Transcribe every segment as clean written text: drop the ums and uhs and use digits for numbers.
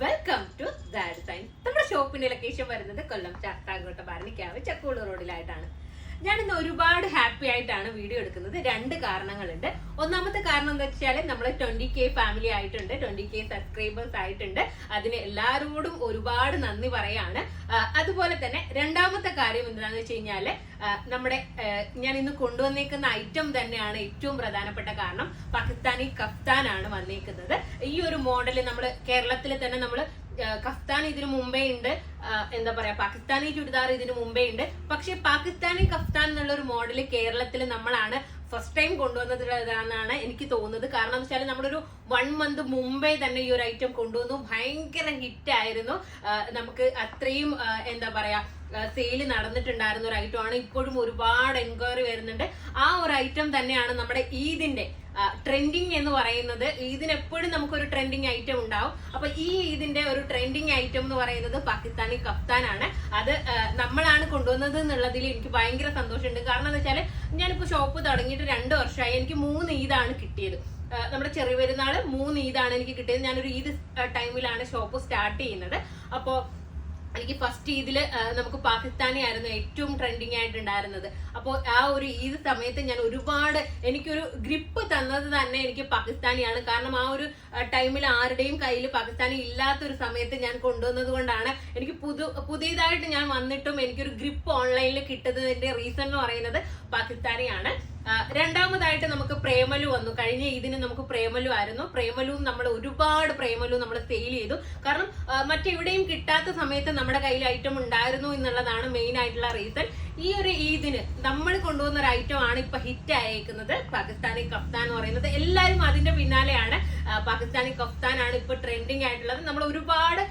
Welcome to the design. നമ്മുടെ ഷോപ്പിന്റെ location വരുന്നത് കൊല്ലം ശാസ്താംകോട്ട ഭരണിക്കാവ് ചക്കൂള് റോഡിലായിട്ടാണ്. ഞാൻ ഇന്ന് ഒരുപാട് ഹാപ്പി ആയിട്ടാണ് വീഡിയോ എടുക്കുന്നത്. രണ്ട് കാരണങ്ങളുണ്ട്. ഒന്നാമത്തെ കാരണം എന്താ വെച്ചാൽ നമ്മൾ 20K ഫാമിലി ആയിട്ടുണ്ട്, 20K സബ്സ്ക്രൈബേഴ്സ് ആയിട്ടുണ്ട്. അതിന് എല്ലാവരോടും ഒരുപാട് നന്ദി പറയാണ്. അതുപോലെ തന്നെ രണ്ടാമത്തെ കാര്യം എന്താണെന്ന് വെച്ച് കഴിഞ്ഞാല് നമ്മുടെ ഞാൻ ഇന്ന് കൊണ്ടുവന്നേക്കുന്ന ഐറ്റം തന്നെയാണ് ഏറ്റവും പ്രധാനപ്പെട്ട കാരണം. പാകിസ്ഥാനി കഫ്താനാണ് വന്നേക്കുന്നത്. ഈ ഒരു മോഡല് നമ്മൾ കേരളത്തിൽ തന്നെ നമ്മൾ കഫ്താൻ ഇതിനു മുമ്പേ ഉണ്ട്, എന്താ പറയാ പാകിസ്ഥാനി ചുരിദാർ ഇതിനു മുമ്പേ ഉണ്ട്. പക്ഷെ പാകിസ്ഥാനി കഫ്താൻ എന്നുള്ള ഒരു മോഡല് കേരളത്തിൽ നമ്മളാണ് ഫസ്റ്റ് ടൈം കൊണ്ടുവന്നതാണ് എനിക്ക് തോന്നുന്നത്. കാരണം എന്ന് വെച്ചാൽ നമ്മളൊരു 1 month മുമ്പേ തന്നെ ഈ ഒരു ഐറ്റം കൊണ്ടുവന്നു. ഭയങ്കര ഹിറ്റ് ആയിരുന്നു. നമുക്ക് അത്രയും എന്താ പറയാ സെയില് നടന്നിട്ടുണ്ടായിരുന്ന ഒരു ഐറ്റമാണ്. ഇപ്പോഴും ഒരുപാട് എൻക്വയറി വരുന്നുണ്ട്. ആ ഒരു ഐറ്റം തന്നെയാണ് നമ്മുടെ ഈദിന്റെ ട്രെൻഡിങ് എന്ന് പറയുന്നത്. ഈദിന് എപ്പോഴും നമുക്കൊരു ട്രെൻഡിങ് ഐറ്റം ഉണ്ടാവും. അപ്പൊ ഈ ഈദിന്റെ ഒരു ട്രെൻഡിങ് ഐറ്റം എന്ന് പറയുന്നത് പാകിസ്ഥാനി കഫ്താനാണ്. അത് നമ്മളാണ് കൊണ്ടുവന്നത് എന്നുള്ളതിൽ എനിക്ക് ഭയങ്കര സന്തോഷമുണ്ട്. കാരണം എന്താ വെച്ചാല് ഞാനിപ്പോ ഷോപ്പ് തുടങ്ങിയിട്ട് 2 വർഷമായി. എനിക്ക് 3 ഈദാണ് കിട്ടിയത്. നമ്മുടെ ചെറിയ പെരുന്നാള് 3 ഈദാണ് എനിക്ക് കിട്ടിയത്. ഞാനൊരു ഈദ് ടൈമിലാണ് ഷോപ്പ് സ്റ്റാർട്ട് ചെയ്യുന്നത്. അപ്പോ എനിക്ക് ഫസ്റ്റ് ഈദില് നമുക്ക് പാകിസ്ഥാനി ആയിരുന്നു ഏറ്റവും ട്രെൻഡിങ് ആയിട്ടുണ്ടായിരുന്നത്. അപ്പോൾ ആ ഒരു ഈദ് സമയത്ത് ഞാൻ ഒരുപാട് എനിക്കൊരു ഗ്രിപ്പ് തന്നത് തന്നെ എനിക്ക് പാകിസ്ഥാനിയാണ്. കാരണം ആ ഒരു ടൈമിൽ ആരുടെയും കയ്യിൽ പാകിസ്ഥാനി ഇല്ലാത്തൊരു സമയത്ത് ഞാൻ കൊണ്ടുവന്നത് കൊണ്ടാണ് എനിക്ക് പുതിയതായിട്ട് ഞാൻ വന്നിട്ടും എനിക്കൊരു ഗ്രിപ്പ് ഓൺലൈനിൽ കിട്ടുന്നതിന്റെ റീസൺ എന്ന് പറയുന്നത് പാകിസ്ഥാനിയാണ്. രണ്ടാമതായിട്ട് നമുക്ക് പ്രേമലു വന്നു. കഴിഞ്ഞ ഇതിന് നമുക്ക് പ്രേമലു ആയിരുന്നു. പ്രേമലുവും നമ്മൾ ഒരുപാട് പ്രേമലു നമ്മൾ സെയിൽ ചെയ്തു. കാരണം മറ്റെവിടെയും കിട്ടാത്ത സമയത്ത് നമ്മുടെ കയ്യിൽ ഐറ്റം ഉണ്ടായിരുന്നു എന്നുള്ളതാണ് മെയിൻ ആയിട്ടുള്ള റീസൺ. ഈ ഒരു ഈദിന് നമ്മൾ കൊണ്ടുവന്ന ഒരു ഐറ്റം ആണ് ഇപ്പൊ ഹിറ്റ് ആയേക്കുന്നത്, പാകിസ്ഥാനി കഫ്താൻ എന്ന് പറയുന്നത്. എല്ലാവരും അതിന്റെ പിന്നാലെയാണ്. പാകിസ്ഥാനി കഫ്താൻ ആണ് ഇപ്പൊ ട്രെൻഡിങ് ആയിട്ടുള്ളത്. നമ്മൾ ഒരുപാട്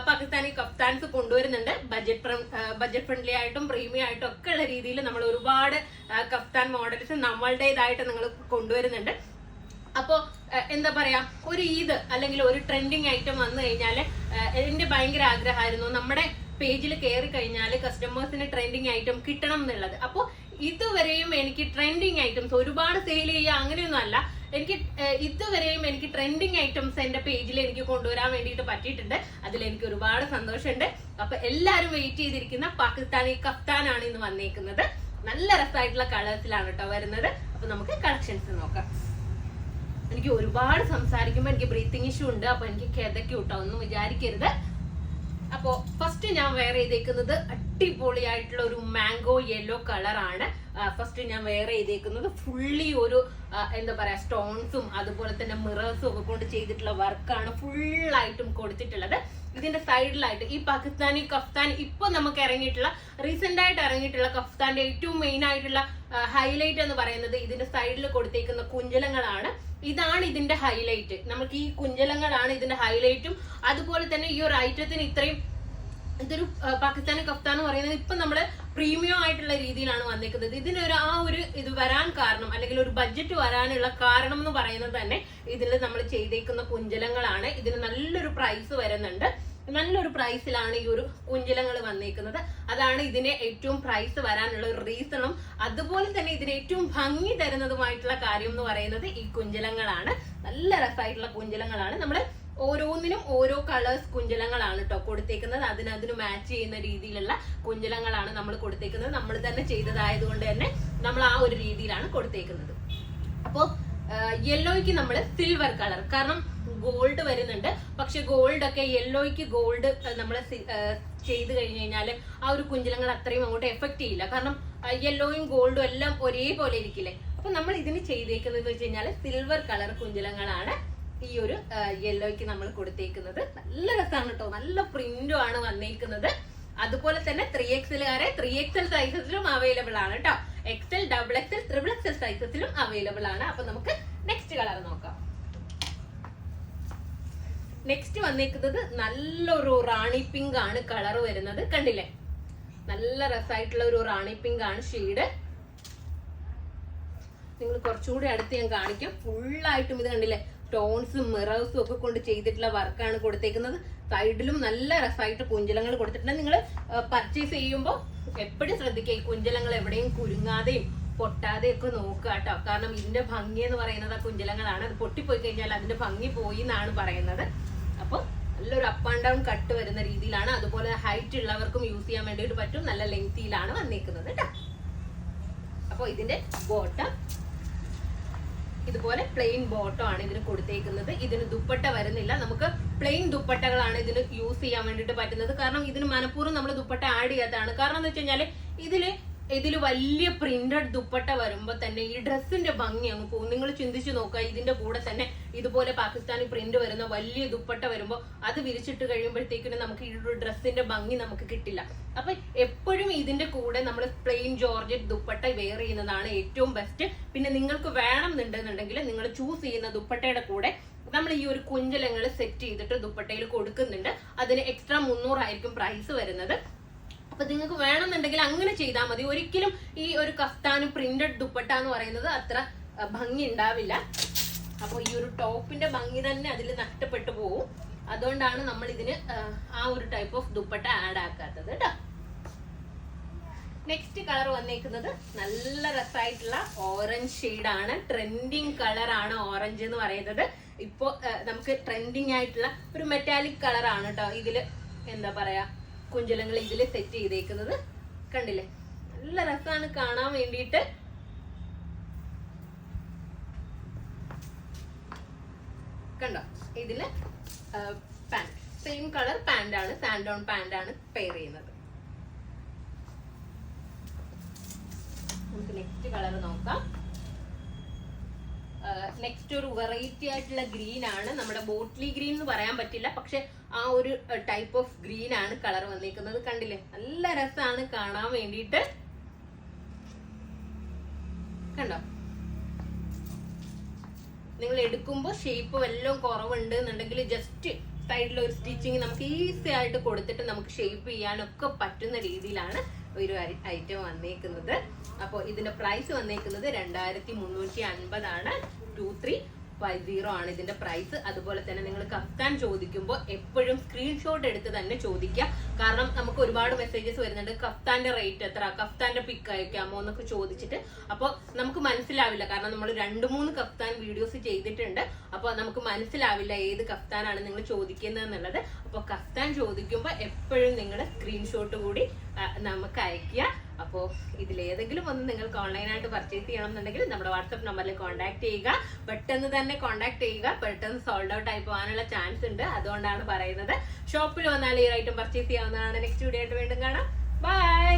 പാകിസ്ഥാനി കഫ്താൻസ് കൊണ്ടുവരുന്നുണ്ട്. ബഡ്ജറ്റ് ഫ്രണ്ട്ലി ആയിട്ടും പ്രീമിയം ആയിട്ടും ഒക്കെ ഉള്ള രീതിയിൽ നമ്മൾ ഒരുപാട് കഫ്താൻ മോഡൽസ് നമ്മളുടേതായിട്ട് നിങ്ങൾ കൊണ്ടുവരുന്നുണ്ട്. അപ്പോ എന്താ പറയാ ഒരു ഈദ് അല്ലെങ്കിൽ ഒരു ട്രെൻഡിങ് ഐറ്റം വന്നു കഴിഞ്ഞാല് എന്റെ ഭയങ്കര ആഗ്രഹമായിരുന്നു നമ്മുടെ പേജിൽ കയറി കഴിഞ്ഞാൽ കസ്റ്റമേഴ്സിന് ട്രെൻഡിങ് ഐറ്റം കിട്ടണം എന്നുള്ളത്. അപ്പോ ഇതുവരെയും എനിക്ക് ട്രെൻഡിങ് ഐറ്റംസ് ഒരുപാട് സെയിൽ ചെയ്യുക അങ്ങനെയൊന്നും അല്ല. എനിക്ക് ഇതുവരെയും എനിക്ക് ട്രെൻഡിങ് ഐറ്റംസ് എന്റെ പേജിൽ എനിക്ക് കൊണ്ടുവരാൻ വേണ്ടിയിട്ട് പറ്റിയിട്ടുണ്ട്. അതിൽ എനിക്ക് ഒരുപാട് സന്തോഷമുണ്ട്. അപ്പൊ എല്ലാരും വെയിറ്റ് ചെയ്തിരിക്കുന്ന പാകിസ്ഥാനി കഫ്താനാണ് ഇന്ന് വന്നേക്കുന്നത്. നല്ല രസമായിട്ടുള്ള കളേഴ്സിലാണ് കേട്ടോ വരുന്നത്. അപ്പൊ നമുക്ക് കളക്ഷൻസ് നോക്കാം. എനിക്ക് ഒരുപാട് സംസാരിക്കുമ്പോൾ എനിക്ക് ബ്രീത്തിങ് ഇഷ്യൂ ഉണ്ട്. അപ്പൊ എനിക്ക് കിതയ്ക്കും കേട്ടോ, ഒന്നും വിചാരിക്കരുത്. അപ്പോ ഫസ്റ്റ് ഞാൻ വെയർ ചെയ്തേക്കുന്നത് അടിപൊളിയായിട്ടുള്ള ഒരു മാംഗോ യെല്ലോ കളറാണ്. ഫസ്റ്റ് ഞാൻ വെയർ ചെയ്തേക്കുന്നത് ഫുള്ളി ഒരു എന്താ പറയാ സ്റ്റോൺസും അതുപോലെ തന്നെ മിറേഴ്സും ഒക്കെ കൊണ്ട് ചെയ്തിട്ടുള്ള വർക്കാണ് ഫുള്ളായിട്ടും കൊടുത്തിട്ടുള്ളത്. ഇതിന്റെ സൈഡിലായിട്ട് ഈ പാകിസ്ഥാനി കഫ്താൻ ഇപ്പൊ നമുക്ക് ഇറങ്ങിയിട്ടുള്ള റീസെന്റ് ആയിട്ട് ഇറങ്ങിയിട്ടുള്ള കഫ്താന്റെ ഏറ്റവും മെയിൻ ആയിട്ടുള്ള ഹൈലൈറ്റ് എന്ന് പറയുന്നത് ഇതിന്റെ സൈഡിൽ കൊടുത്തേക്കുന്ന കുഞ്ചലങ്ങളാണ്. ഇതാണ് ഇതിന്റെ ഹൈലൈറ്റ്. നമുക്ക് ഈ കുഞ്ചലങ്ങളാണ് ഇതിന്റെ ഹൈലൈറ്റും. അതുപോലെ തന്നെ ഈ ഒരു ഐറ്റത്തിന് ഇതൊരു പാകിസ്ഥാനി കഫ്താൻ എന്ന് പറയുന്നത് ഇപ്പൊ നമ്മള് പ്രീമിയം ആയിട്ടുള്ള രീതിയിലാണ് വന്നേക്കുന്നത്. ഇതിനൊരു ഇത് വരാൻ കാരണം അല്ലെങ്കിൽ ഒരു ബഡ്ജറ്റ് വരാനുള്ള കാരണം എന്ന് പറയുന്നത് തന്നെ ഇതിൽ നമ്മൾ ചെയ്തേക്കുന്ന കുഞ്ചലങ്ങളാണ്. ഇതിന് നല്ലൊരു പ്രൈസ് വരുന്നുണ്ട്. നല്ലൊരു പ്രൈസിലാണ് ഈ ഒരു കുഞ്ചലങ്ങൾ വന്നേക്കുന്നത്. അതാണ് ഇതിന് ഏറ്റവും പ്രൈസ് വരാനുള്ള ഒരു റീസണും അതുപോലെ തന്നെ ഇതിന് ഏറ്റവും ഭംഗി തരുന്നതുമായിട്ടുള്ള കാര്യം എന്ന് പറയുന്നത് ഈ കുഞ്ചലങ്ങളാണ്. നല്ല രസമായിട്ടുള്ള കുഞ്ചലങ്ങളാണ്. നമ്മൾ ഓരോന്നിനും ഓരോ കളേഴ്സ് കുഞ്ചലങ്ങളാണ് കേട്ടോ കൊടുത്തേക്കുന്നത്. അതിന് മാച്ച് ചെയ്യുന്ന രീതിയിലുള്ള കുഞ്ചലങ്ങളാണ് നമ്മൾ കൊടുത്തേക്കുന്നത്. നമ്മൾ തന്നെ ചെയ്തതായതുകൊണ്ട് തന്നെ നമ്മൾ ആ ഒരു രീതിയിലാണ് കൊടുത്തേക്കുന്നത്. അപ്പോ യെല്ലോയ്ക്ക് നമ്മൾ സിൽവർ കളർ, കാരണം ഗോൾഡ് വരുന്നുണ്ട്. പക്ഷെ ഗോൾഡ് ഒക്കെ യെല്ലോയ്ക്ക് ഗോൾഡ് നമ്മൾ ചെയ്ത് കഴിഞ്ഞു കഴിഞ്ഞാൽ ആ ഒരു കുഞ്ചലങ്ങൾ അത്രയും അങ്ങോട്ട് എഫക്ട് ചെയ്യില്ല. കാരണം യെല്ലോയും ഗോൾഡും എല്ലാം ഒരേപോലെ ഇരിക്കില്ലേ. അപ്പൊ നമ്മൾ ഇതിന് ചെയ്തേക്കുന്നത് വെച്ച് കഴിഞ്ഞാൽ സിൽവർ കളർ കുഞ്ചലങ്ങളാണ് ഈ ഒരു യെല്ലോയ്ക്ക് നമ്മൾ കൊടുത്തേക്കുന്നത്. നല്ല രസമാണ് കേട്ടോ, നല്ല പ്രിന്റും ആണ് വന്നേക്കുന്നത്. അതുപോലെ തന്നെ 3XL 3XL സൈസസിലും അവൈലബിൾ ആണ് കേട്ടോ. XL, XXL, XXL സൈസസിലും അവൈലബിൾ ആണ്. അപ്പൊ നമുക്ക് നെക്സ്റ്റ് കളർ നോക്കാം. നെക്സ്റ്റ് വന്നേക്കുന്നത് നല്ലൊരു റാണി പിങ്ക് ആണ് കളർ വരുന്നത്. കണ്ടില്ലേ, നല്ല രസമായിട്ടുള്ള ഒരു റാണി പിങ്ക് ആണ് ഷെയ്ഡ്. നിങ്ങൾ കുറച്ചുകൂടി അടുത്ത് ഞാൻ കാണിക്കാം. ഫുള്ളായിട്ടും ഇത് കണ്ടില്ലേ, സ്റ്റോൺസും മിറേഴ്സും ഒക്കെ കൊണ്ട് ചെയ്തിട്ടുള്ള വർക്കാണ് കൊടുത്തേക്കുന്നത്. സൈഡിലും നല്ല രസമായിട്ട് കുഞ്ചലങ്ങൾ കൊടുത്തിട്ടുണ്ട്. നിങ്ങൾ പർച്ചേസ് ചെയ്യുമ്പോൾ എപ്പോഴും ശ്രദ്ധിക്കുക, ഈ കുഞ്ചലങ്ങൾ എവിടെയും കുരുങ്ങാതെയും പൊട്ടാതെയും ഒക്കെ നോക്കുക കേട്ടോ. കാരണം ഇതിന്റെ ഭംഗി എന്ന് പറയുന്നത് ആ കുഞ്ചലങ്ങളാണ്. അത് പൊട്ടിപ്പോയി കഴിഞ്ഞാൽ അതിന്റെ ഭംഗി പോയി എന്നാണ് പറയുന്നത്. അപ്പൊ നല്ലൊരു അപ്പ് ആൻഡ് ഡൗൺ കട്ട് വരുന്ന രീതിയിലാണ്. അതുപോലെ ഹൈറ്റ് ഉള്ളവർക്കും യൂസ് ചെയ്യാൻ വേണ്ടിയിട്ട് പറ്റും. നല്ല ലെങ്തിയിലാണ് വന്നേക്കുന്നത് കേട്ടോ. അപ്പൊ ഇതിന്റെ ബോട്ടം ഇതുപോലെ പ്ലെയിൻ ബോട്ടം ആണ് ഇതിന് കൊടുത്തേക്കുന്നത്. ഇതിന് ദുപ്പട്ട വരുന്നില്ല. നമുക്ക് പ്ലെയിൻ ദുപ്പട്ടകളാണ് ഇതിന് യൂസ് ചെയ്യാൻ വേണ്ടിയിട്ട് പറ്റുന്നത്. കാരണം ഇതിന് മനഃപൂർവ്വം നമ്മൾ ദുപ്പട്ട ആഡ് ചെയ്യാത്തതാണ്. കാരണം എന്ന് വെച്ച് കഴിഞ്ഞാല് ഇതില് വലിയ പ്രിന്റഡ് ദുപ്പട്ട വരുമ്പോ തന്നെ ഈ ഡ്രസ്സിന്റെ ഭംഗി അങ്ങ് പോകും. നിങ്ങൾ ചിന്തിച്ചു നോക്കുക, ഇതിന്റെ കൂടെ തന്നെ ഇതുപോലെ പാകിസ്ഥാനി പ്രിന്റ് വരുന്ന വലിയ ദുപ്പട്ട വരുമ്പോ അത് വിരിച്ചിട്ട് കഴിയുമ്പോഴത്തേക്കിനും നമുക്ക് ഈ ഒരു ഡ്രസ്സിന്റെ ഭംഗി നമുക്ക് കിട്ടില്ല. അപ്പൊ എപ്പോഴും ഇതിന്റെ കൂടെ നമ്മൾ പ്ലെയിൻ ജോർജറ്റ് ദുപ്പട്ട വെയർ ചെയ്യുന്നതാണ് ഏറ്റവും ബെസ്റ്റ്. പിന്നെ നിങ്ങൾക്ക് വേണമെന്നുണ്ടെന്നുണ്ടെങ്കിൽ നിങ്ങൾ ചൂസ് ചെയ്യുന്ന ദുപ്പട്ടയുടെ കൂടെ നമ്മൾ ഈ ഒരു കുഞ്ചലങ്ങൾ സെറ്റ് ചെയ്തിട്ട് ദുപ്പട്ടയിൽ കൊടുക്കുന്നുണ്ട്. അതിന് എക്സ്ട്രാ 300 ആയിരിക്കും പ്രൈസ് വരുന്നത്. അപ്പൊ നിങ്ങൾക്ക് വേണമെന്നുണ്ടെങ്കിൽ അങ്ങനെ ചെയ്താൽ മതി. ഒരിക്കലും ഈ ഒരു കഫ്താനും പ്രിന്റഡ് ദുപ്പട്ട എന്ന് പറയുന്നത് അത്ര ഭംഗി ഉണ്ടാവില്ല. അപ്പൊ ഈ ഒരു ടോപ്പിന്റെ ഭംഗി തന്നെ അതിൽ നഷ്ടപ്പെട്ടു പോകും. അതുകൊണ്ടാണ് നമ്മൾ ഇതിന് ആ ഒരു ടൈപ്പ് ഓഫ് ദുപ്പട്ട ആഡ് ആക്കാത്തത് കേട്ടോ. നെക്സ്റ്റ് കളർ വന്നേക്കുന്നത് നല്ല രസമായിട്ടുള്ള ഓറഞ്ച് ഷെയ്ഡാണ്. ട്രെൻഡിങ് കളറാണ് ഓറഞ്ച് എന്ന് പറയുന്നത്. ഇപ്പോ നമുക്ക് ട്രെൻഡിങ് ആയിട്ടുള്ള ഒരു മെറ്റാലിക് കളറാണ് കേട്ടോ. ഇതില് എന്താ പറയാ, കുഞ്ചലങ്ങൾ ഇതിൽ സെറ്റ് ചെയ്തേക്കുന്നത് കണ്ടില്ലേ, നല്ല രസമാണ് കാണാൻ വേണ്ടിയിട്ട്. കണ്ടോ, ഇതില് പാന്റ് സെയിം കളർ പാന്റ് ആണ്, സാൻഡ് ഓൺ പാന്റ് ആണ് പെയർ ചെയ്യുന്നത്. നമുക്ക് നെക്സ്റ്റ് കളർ നോക്കാം. നെക്സ്റ്റ് ഒരു വെറൈറ്റി ആയിട്ടുള്ള ഗ്രീൻ ആണ്. നമ്മുടെ ബോട്ട്ലി ഗ്രീൻ എന്ന് പറയാൻ പറ്റില്ല, പക്ഷെ ആ ഒരു ടൈപ്പ് ഓഫ് ഗ്രീൻ ആണ് കളർ വന്നിരിക്കുന്നത്. കണ്ടില്ലേ, നല്ല രസമാണ് കാണാൻ വേണ്ടിയിട്ട്. കണ്ടോ, നിങ്ങൾ എടുക്കുമ്പോൾ ഷേപ്പ് വല്ലതും കുറവുണ്ട് എന്നുണ്ടെങ്കിൽ ജസ്റ്റ് സൈഡിൽ ഒരു സ്റ്റിച്ചിങ് നമുക്ക് ഈസി ആയിട്ട് കൊടുത്തിട്ട് നമുക്ക് ഷേപ്പ് ചെയ്യാനൊക്കെ പറ്റുന്ന രീതിയിലാണ് ഒരു ഐറ്റം വന്നേക്കുന്നത്. അപ്പോൾ ഇതിന്റെ പ്രൈസ് വന്നേക്കുന്നത് 2350 ആണ്. 2350 ആണ് ഇതിന്റെ പ്രൈസ്. അതുപോലെ തന്നെ നിങ്ങൾ കഫ്താൻ ചോദിക്കുമ്പോൾ എപ്പോഴും സ്ക്രീൻഷോട്ട് എടുത്ത് തന്നെ ചോദിക്കുക. കാരണം നമുക്ക് ഒരുപാട് മെസ്സേജസ് വരുന്നുണ്ട്, കഫ്താന്റെ റേറ്റ് എത്ര, കഫ്താന്റെ പിക്ക് അയക്കാമോ എന്നൊക്കെ ചോദിച്ചിട്ട്. അപ്പോൾ നമുക്ക് മനസ്സിലാവില്ല, കാരണം നമ്മൾ 2-3 കഫ്താൻ വീഡിയോസ് ചെയ്തിട്ടുണ്ട്. അപ്പോൾ നമുക്ക് മനസ്സിലാവില്ല ഏത് കഫ്താനാണ് നിങ്ങൾ ചോദിക്കുന്നത് എന്നുള്ളത്. അപ്പോൾ കഫ്താൻ ചോദിക്കുമ്പോൾ എപ്പോഴും നിങ്ങൾ സ്ക്രീൻഷോട്ട് കൂടി നമുക്ക് അയക്കുക. അപ്പോൾ ഇതിലേതെങ്കിലും ഒന്ന് നിങ്ങൾക്ക് ഓൺലൈനായിട്ട് പർച്ചേസ് ചെയ്യണം എന്നുണ്ടെങ്കിൽ നമ്മുടെ വാട്സ്ആപ്പ് നമ്പറിൽ കോൺടാക്ട് ചെയ്യുക. പെട്ടെന്ന് തന്നെ കോൺടാക്ട് ചെയ്യുക. പെട്ടെന്ന് സോൾഡ് ഔട്ട് ആയി പോകാനുള്ള ചാൻസ് ഉണ്ട്. അതുകൊണ്ടാണ് പറയുന്നത്. ഷോപ്പിൽ വന്നാൽ ഈ ഐറ്റം പർച്ചേസ് ചെയ്യാവുന്നതാണ്. നെക്സ്റ്റ് വീഡിയോ ആയിട്ട് വീണ്ടും കാണാം. ബൈ.